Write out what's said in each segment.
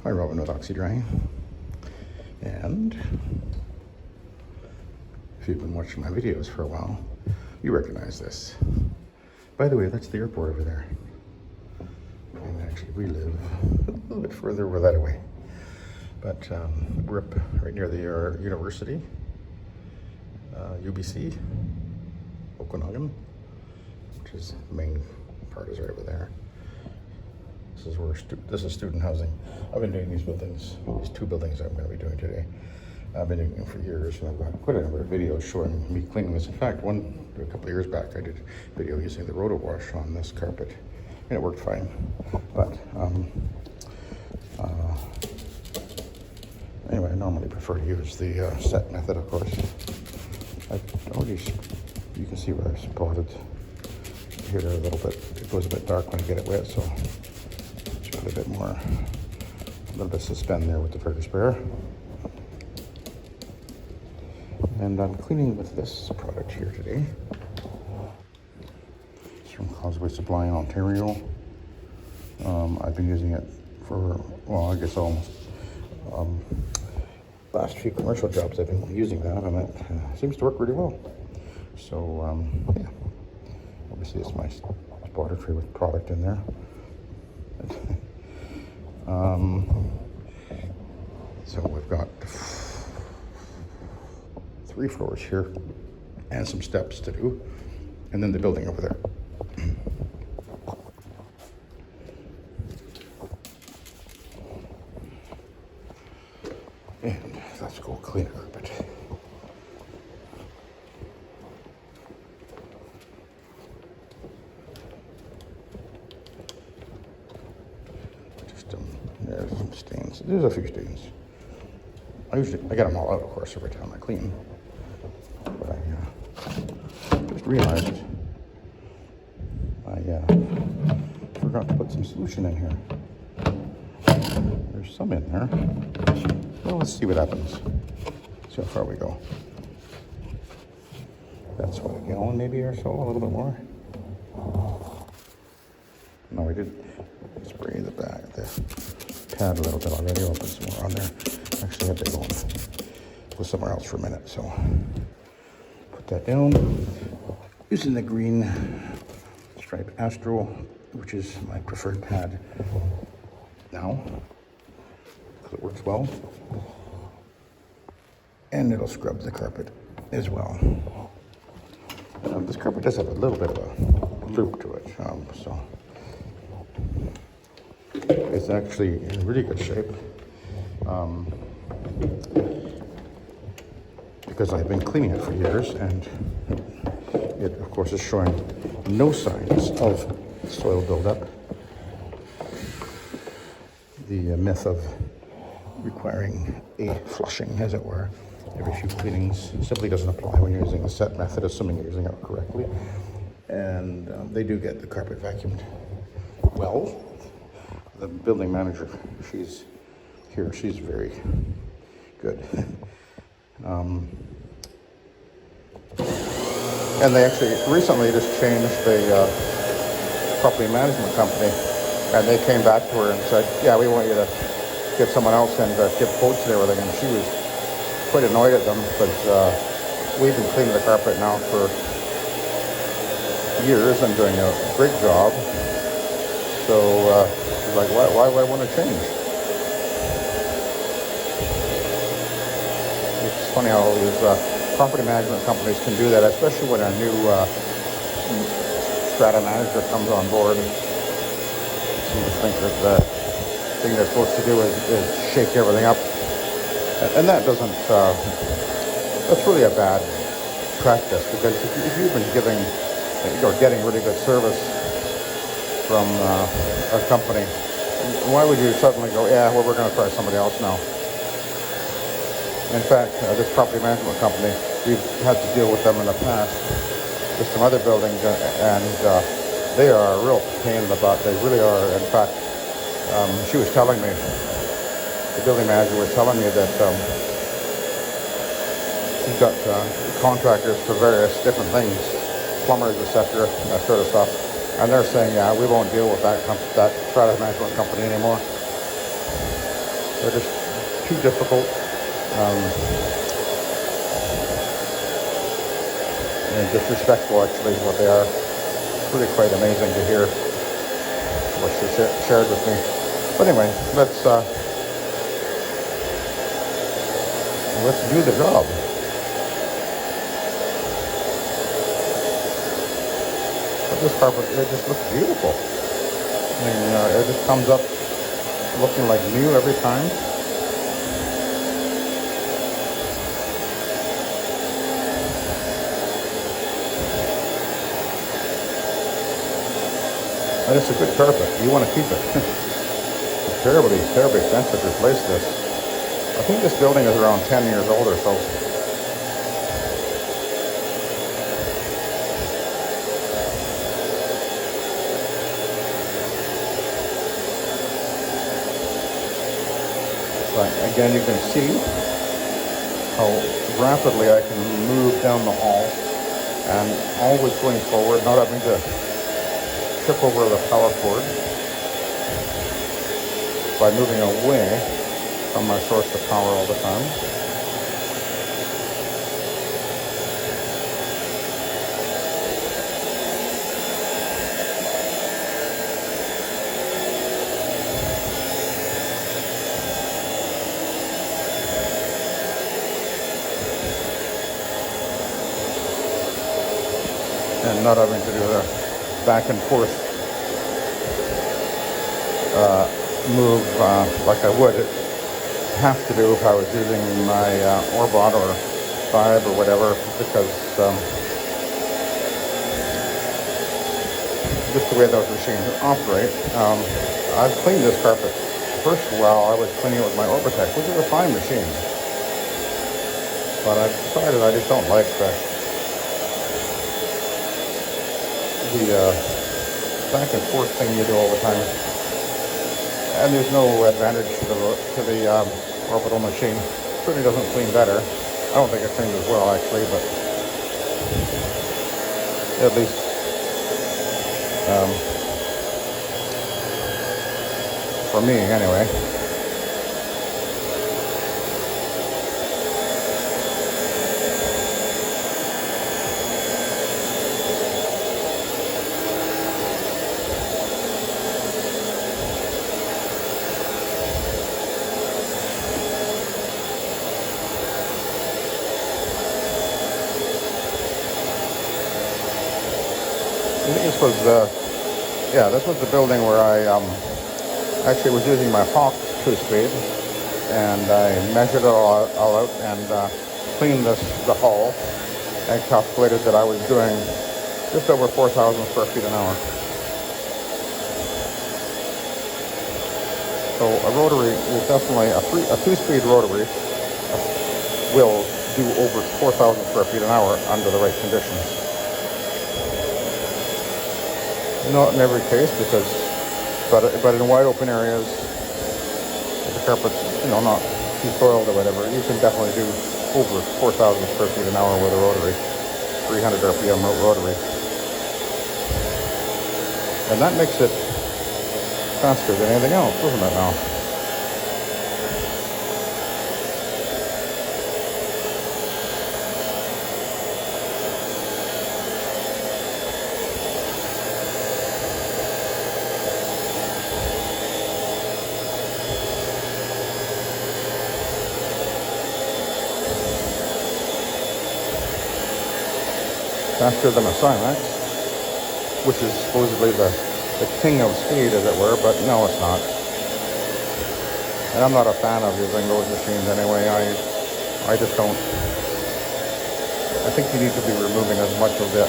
Hi, Robin with Oxy-Dry. And if you've been watching my videos for a while, you recognize this. By the way, that's the airport over there. And actually, we live a little bit further over that way. But we're up right near the university, UBC, Okanagan, which is the main part is right over there. This is where this is student housing. I've been doing these buildings, these two buildings I'm going to be doing today. I've been doing them for years, and I've got quite a number of videos showing me cleaning this. In fact, a couple of years back, I did a video using the roto wash on this carpet, and it worked fine. But anyway, I normally prefer to use the SETT method, of course. You can see where I've spotted here a little bit. It goes a bit dark when you get it wet, so just put a little bit of suspend there with the filter sprayer. And I'm cleaning with this product here today. It's from Cosway Supply in Ontario. I've been using it for, well, I guess almost last few commercial jobs I've been using that, and it seems to work really well. So, yeah, obviously it's my spotter tray with product in there. So we've got 3 floors here and some steps to do, and then the building over there. And let's go clean a carpet. There's some stains. There's a few stains. I get them all out, of course, every time I clean. But I just realized I forgot to put some solution in here. There's some in there. Well, let's see what happens. See how far we go. That's what, a gallon maybe or so, a little bit more. No, I did spray the pad a little bit already. I'll put some more on there. Actually, I had to go somewhere else for a minute, so put that down. Using the green stripe Astro, which is my preferred pad now, because it works well. And it'll scrub the carpet as well. This carpet does have a little bit of a loop to it, so it's actually in really good shape. Because I've been cleaning it for years, and it of course is showing no signs of soil buildup. The myth of requiring a flushing, as it were, every few cleanings simply doesn't apply when you're using the SETT method, assuming you're using it correctly. And they do get the carpet vacuumed well. The building manager, she's very good. And they actually recently just changed the property management company, and they came back to her and said, yeah, we want you to get someone else in to give quotes and everything. And she was quite annoyed at them because we've been cleaning the carpet now for years and doing a great job. So she's like, why would I want to change? It's funny how all these property management companies can do that, especially when a new strata manager comes on board. They seem to think that the thing they're supposed to do is shake everything up. And that doesn't, that's really a bad practice, because if you've been getting really good service from a company, why would you suddenly go, yeah, well, we're going to try somebody else now? In fact, this property management company, we've had to deal with them in the past with some other buildings, and they are a real pain in the butt. They really are. In fact, she was telling me, the building manager was telling me that she's got contractors for various different things, plumbers, etc., that sort of stuff. And they're saying, yeah, we won't deal with that strata management company anymore. They're just too difficult. And disrespectful, actually, is what they are. It's really quite amazing to hear what she shared with me. But anyway, let's do the job. But this carpet, it just looks beautiful. I mean, it just comes up looking like new every time. And it's a good carpet. You want to keep it. It's terribly expensive to replace this. I think this building is around 10 years old or so. But again, you can see how rapidly I can move down the hall and always going forward, not having to trip over the power cord by moving away from my source of power all the time. And not having to do the back and forth move like I would have to do if I was using my Orbot or 5 or whatever, because just the way those machines operate. I've cleaned this carpet. First while I was cleaning it with my Orbotech, which is a fine machine, but I've decided I just don't like the back and forth thing you do all the time, and there's no advantage to the orbital machine. It certainly doesn't clean better. I don't think it cleans as well, actually, but at least for me anyway. I think this was the building where I actually was using my Hawk 2-speed, and I measured it all out and cleaned the hull and calculated that I was doing just over 4,000 square feet an hour. So a rotary will definitely, a 2-speed rotary will do over 4,000 square feet an hour under the right conditions. Not in every case, but in wide open areas, if the carpet's not too soiled or whatever, you can definitely do over 4,000 square feet an hour with a rotary, 300 RPM rotary, and that makes it faster than anything else, doesn't it now? Faster than a Silex, which is supposedly the king of speed, as it were, but no, it's not. And I'm not a fan of using those machines anyway. I just don't. I think you need to be removing as much of the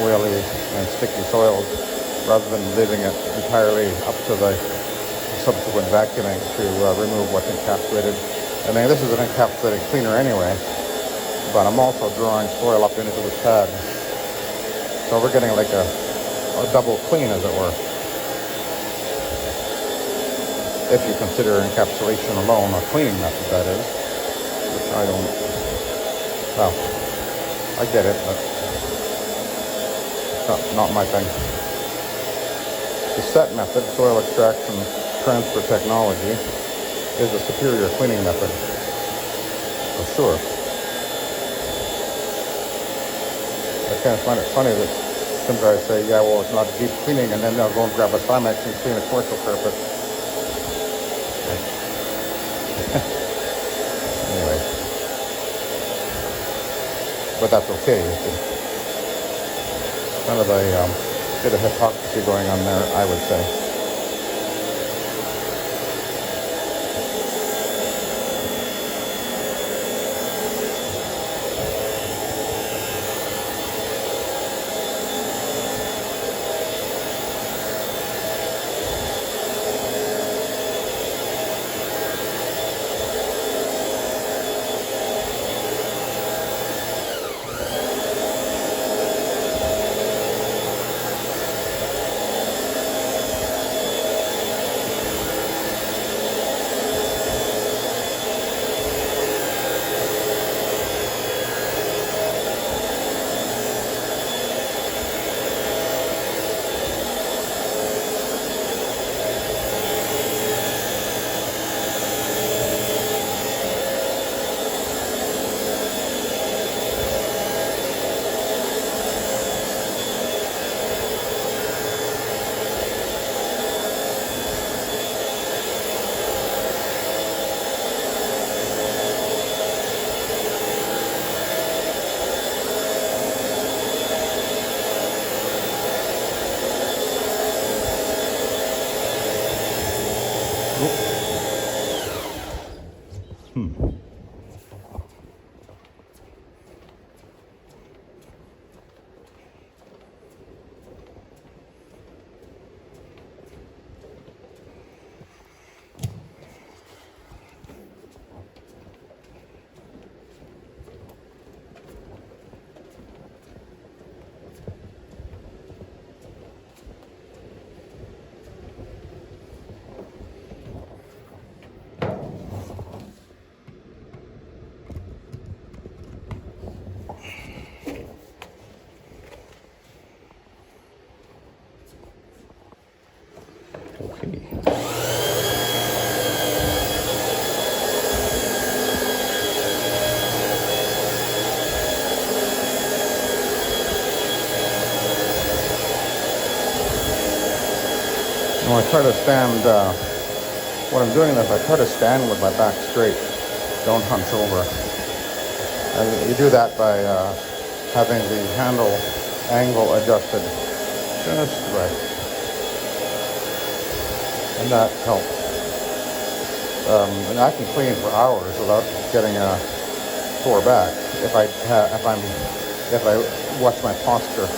oily and sticky soils rather than leaving it entirely up to the subsequent vacuuming to remove what's encapsulated. I mean, this is an encapsulated cleaner anyway, but I'm also drawing soil up into this pad. So we're getting like a double clean, as it were. If you consider encapsulation alone a cleaning method, that is. Which I don't. Well, I get it, but it's not my thing. The SETT method, soil extraction transfer technology, is a superior cleaning method, for sure. I kind of find it funny that some guys say, yeah, well, it's not deep cleaning, and then they'll go and grab a Simex and clean a commercial carpet. Anyway. But that's okay. It's kind of a bit of hypocrisy going on there, I would say. When I try to stand, what I'm doing is I try to stand with my back straight, don't hunch over. And you do that by having the handle angle adjusted just right. And that helps. And I can clean for hours without getting a sore back if I watch my posture.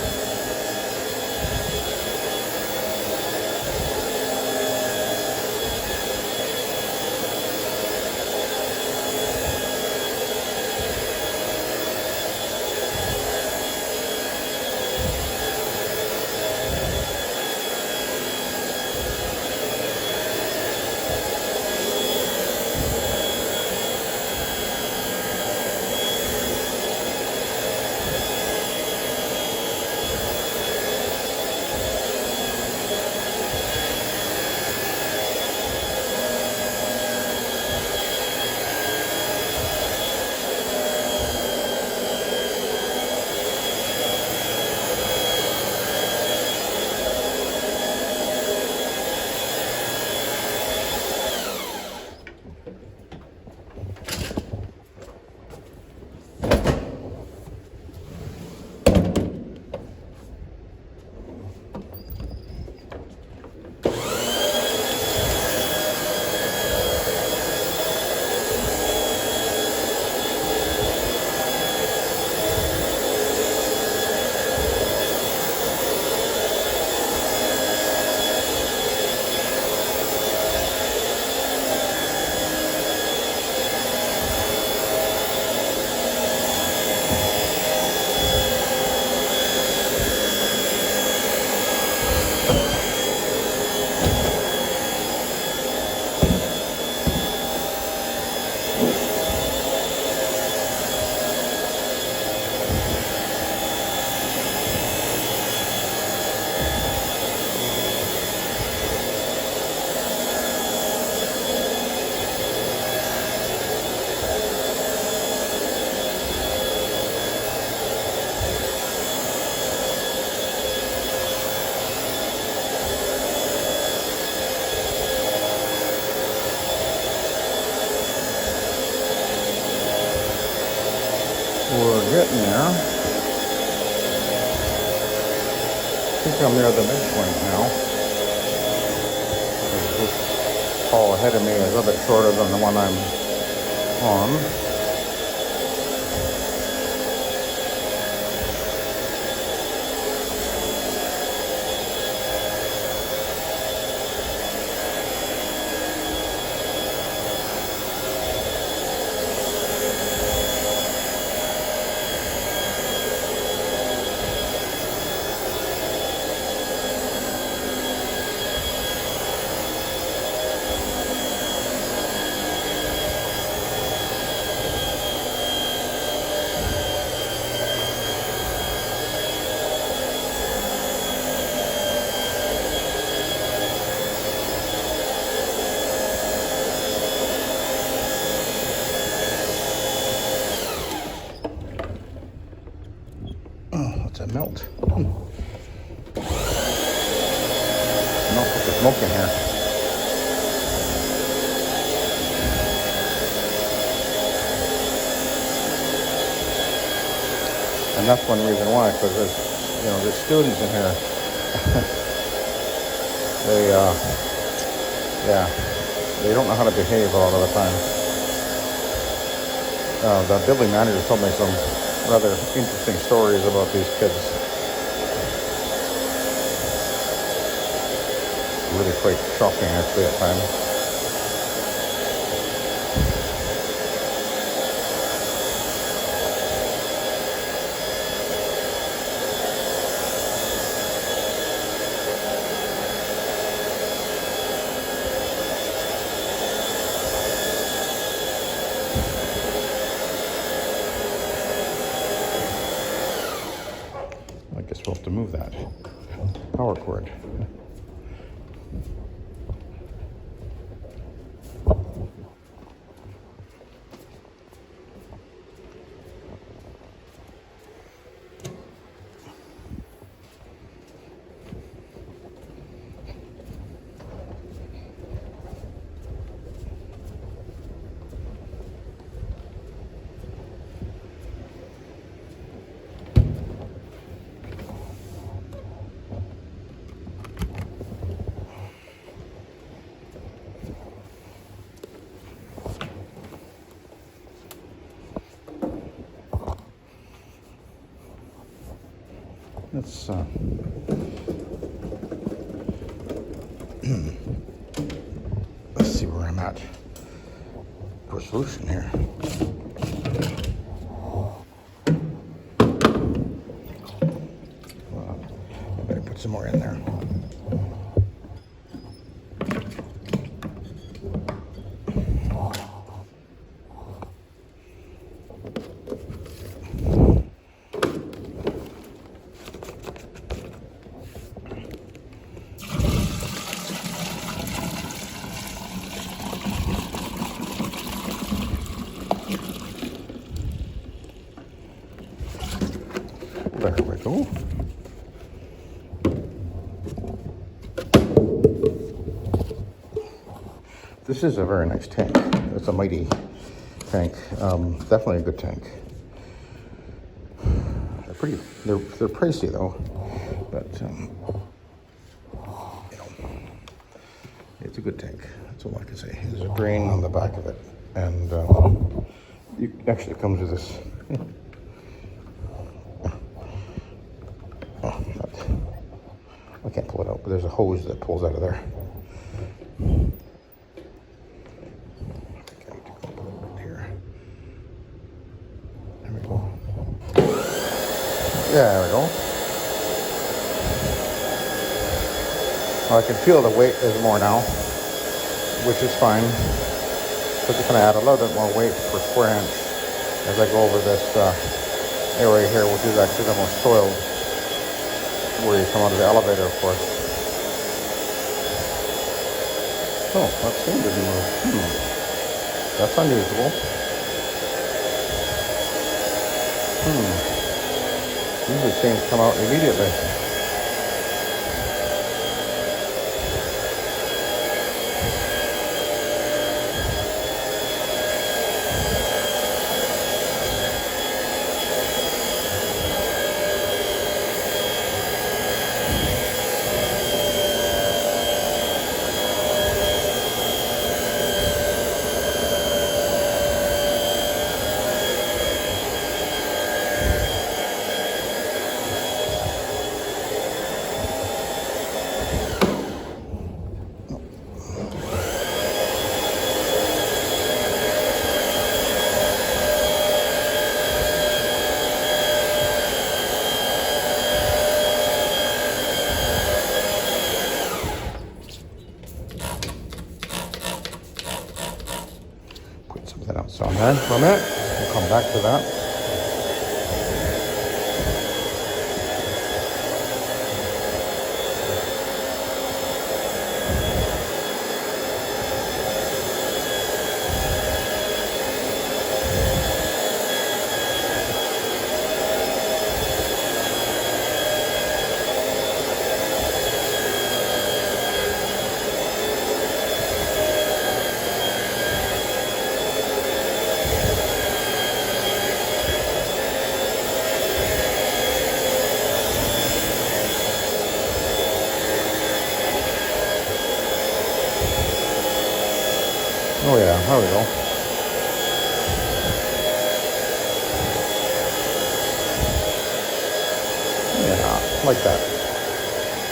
getting there. I think I'm near the midpoint now. This hall ahead of me is a little bit shorter than the one I'm on. To melt. Melt with the smoke in here. And that's one reason why, because there's students in here. They don't know how to behave a lot of the time. The building manager told me some rather interesting stories about these kids. Really quite shocking, actually, at times. I guess we'll have to move that power cord. Let's let's see where I'm at for solution here. I better put some more in there. There we go. This is a very nice tank. It's a mighty tank. Definitely a good tank. They're pricey though, but it's a good tank. That's all I can say. There's a drain on the back of it, and it actually comes with this. I can't pull it out, but there's a hose that pulls out of there. I think I need to go up a little bit here. There we go. Yeah, there we go. Well, I can feel the weight is more now, which is fine. So just gonna add a little bit more weight per square inch as I go over this area here, which is actually the most soiled, where you come out of the elevator, of course. Oh, that thing didn't move. That's unusual. Usually things come out immediately. That out on there for a minute. We'll come back to that. Oh yeah, there we go. Yeah, like that.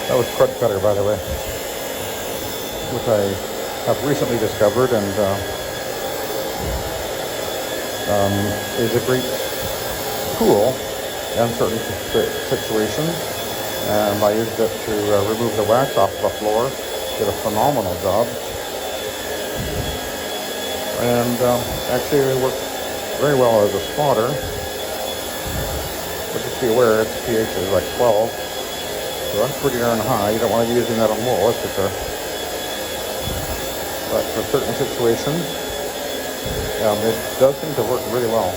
That was crud cutter, by the way, which I have recently discovered and is a great tool in certain situations. And I used it to remove the wax off the floor. Did a phenomenal job. And actually it works very well as a spotter. But just be aware its pH is like 12. So that's pretty darn high. You don't want to be using that on wool, that's for sure. But for certain situations, it does seem to work really well.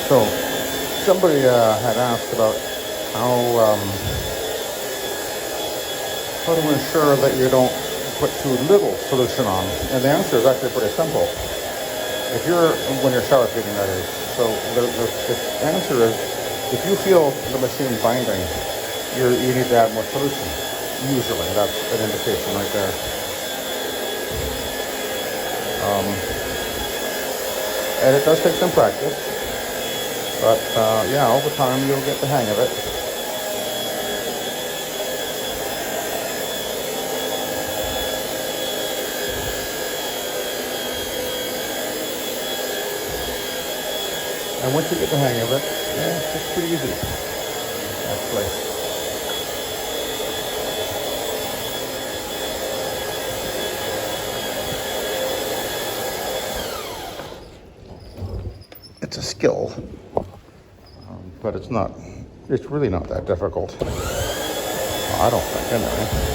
So, somebody had asked about how to ensure that you don't put too little solution on. And the answer is actually pretty simple. When you're shower feeding, that is. So the answer is, if you feel the machine binding, you need to add more solution. Usually, that's an indication right there. And it does take some practice. But yeah, over time you'll get the hang of it. And once you get the hang of it, yeah, it's pretty easy, actually. It's a skill. But it's really not that difficult. I don't think, anyway.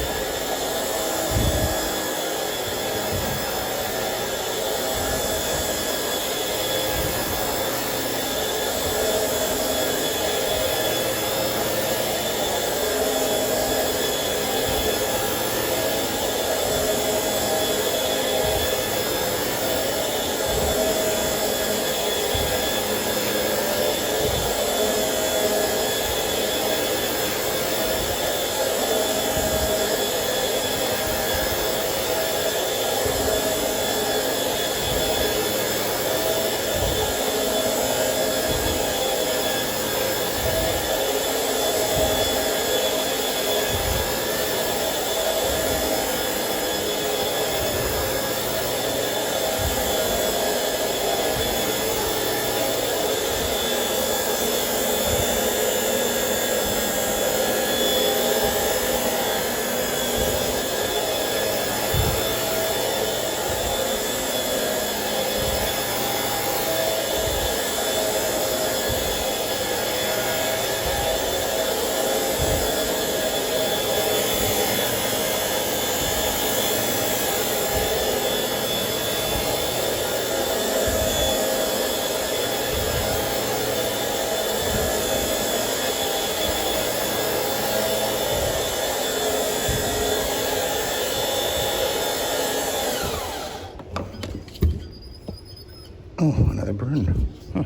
Oh, another burn. Huh.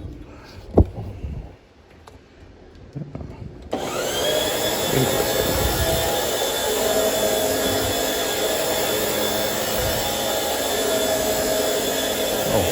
Interesting. Oh.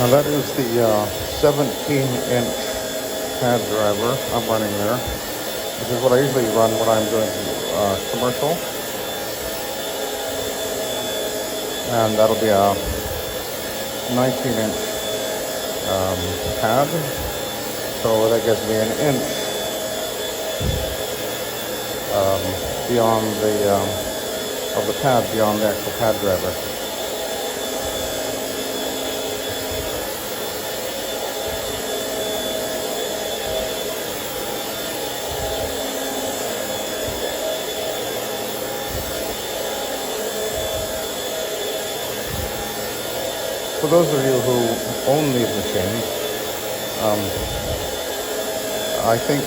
Now that is the 17-inch pad driver I'm running there. This is what I usually run when I'm doing commercial. And that'll be a 19-inch pad. So that gives me an inch beyond of the pad beyond the actual pad driver. For those of you who own these machines, I think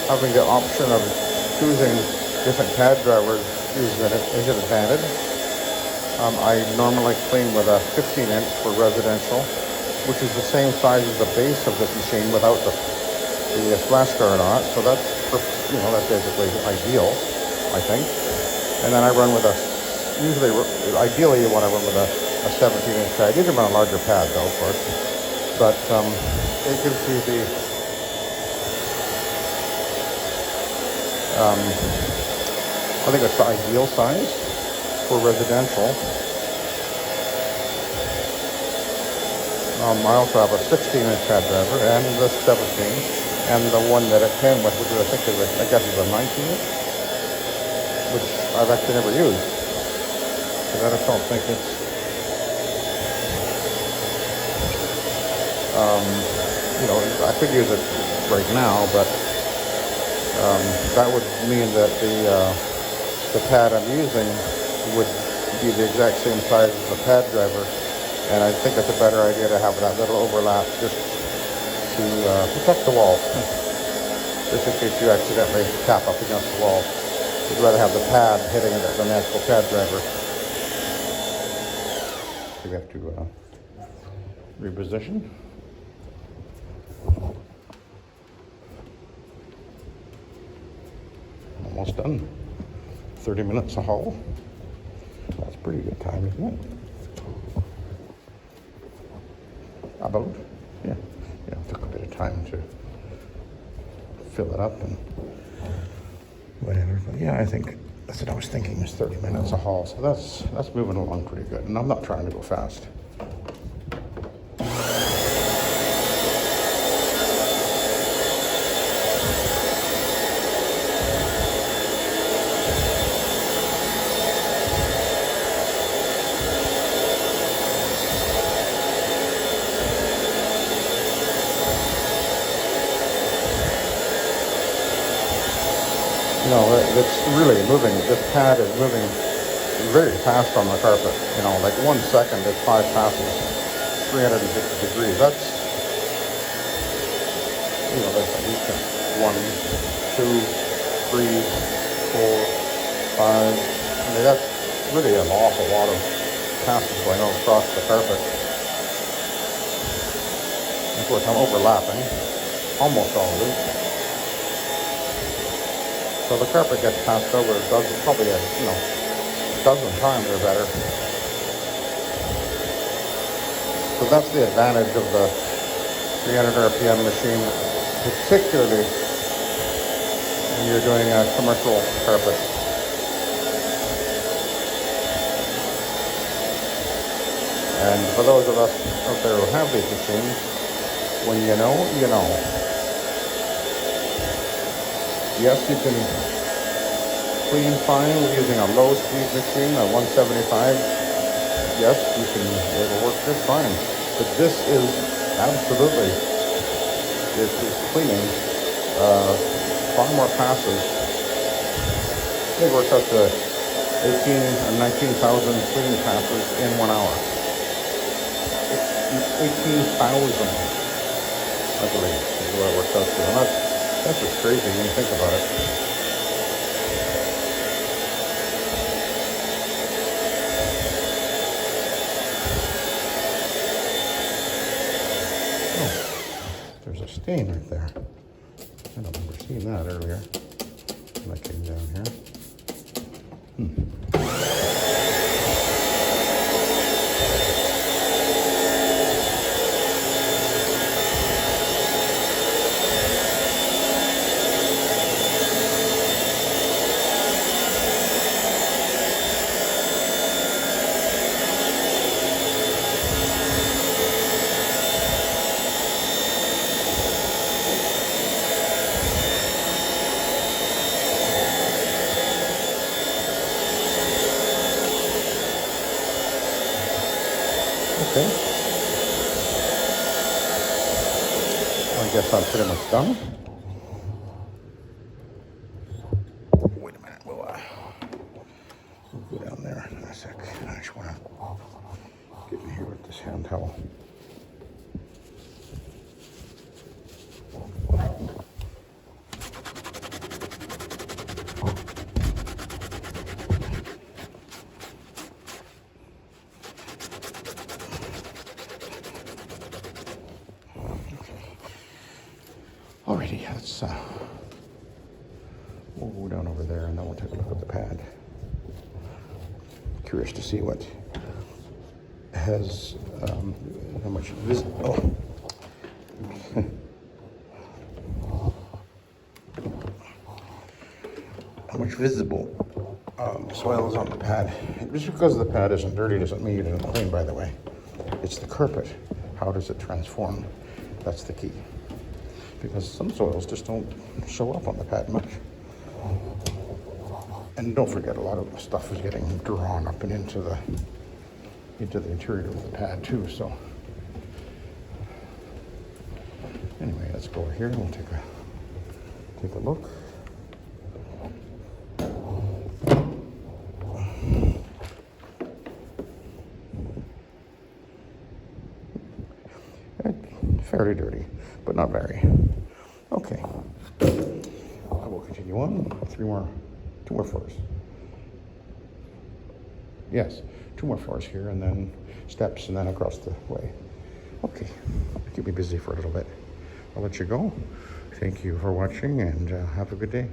having the option of choosing different pad drivers is an advantage. I normally clean with a 15-inch for residential, which is the same size as the base of this machine without the splash guard on it. So that's basically ideal, I think. And then I run with ideally you want to run with a 17-inch pad. You can run a larger pad though, of course. But it gives you the I think it's the ideal size for residential. I also have a 16-inch pad driver and the 17, and the one that it came with, which I guess is a 19-inch, which I've actually never used. Because I just don't think it's I could use it right now, but that would mean that the pad I'm using would be the exact same size as the pad driver, and I think it's a better idea to have that little overlap just to protect the wall, just in case you accidentally tap up against the wall. You'd rather have the pad hitting it than the actual pad driver. So we have to reposition. Almost done. 30 minutes a haul. That's pretty good time, isn't it? About. Yeah. It took a bit of time to fill it up and whatever. But yeah, I think that's what I was thinking, is 30 minutes a haul. So that's moving along pretty good. And I'm not trying to go fast. It's really moving. This pad is moving very fast on the carpet. Like 1 second, it's 5 passes, 360 degrees. That's, that's at least 1, 2, 3, 4, 5. That's really an awful lot of passes going across the carpet. Of course, I'm overlapping almost always. So the carpet gets passed over probably a dozen times or better. So that's the advantage of the 300 RPM machine, particularly when you're doing a commercial carpet. And for those of us out there who have these machines, when you know, you know. Yes, you can clean fine using a low-speed machine, a 175. Yes, it'll work just fine. But this is absolutely, it is cleaning far more passes. It works up to 18 or 19,000 cleaning passes in 1 hour. 18,000, I believe, is what it works out to. And that's just crazy when you think about it. Oh, there's a stain right there. I don't remember seeing that earlier when I came down here. Okay. I guess I'm pretty much done. Wait a minute, we'll go down there in a sec. I just want to get in here with this hand towel. Alrighty, let's we'll go down over there and then we'll take a look at the pad. Curious to see what has how much how much visible soil is on the pad. Just because the pad isn't dirty doesn't mean it isn't clean, by the way. It's the carpet. How does it transform? That's the key. Because some soils just don't show up on the pad much. And don't forget, a lot of the stuff is getting drawn up and into the interior of the pad too. So anyway, let's go over here and we'll take a look. Fairly dirty, but not very. Okay. I will continue on. Two more floors. Yes, 2 more floors here, and then steps, and then across the way. Okay. Keep me busy for a little bit. I'll let you go. Thank you for watching, and have a good day.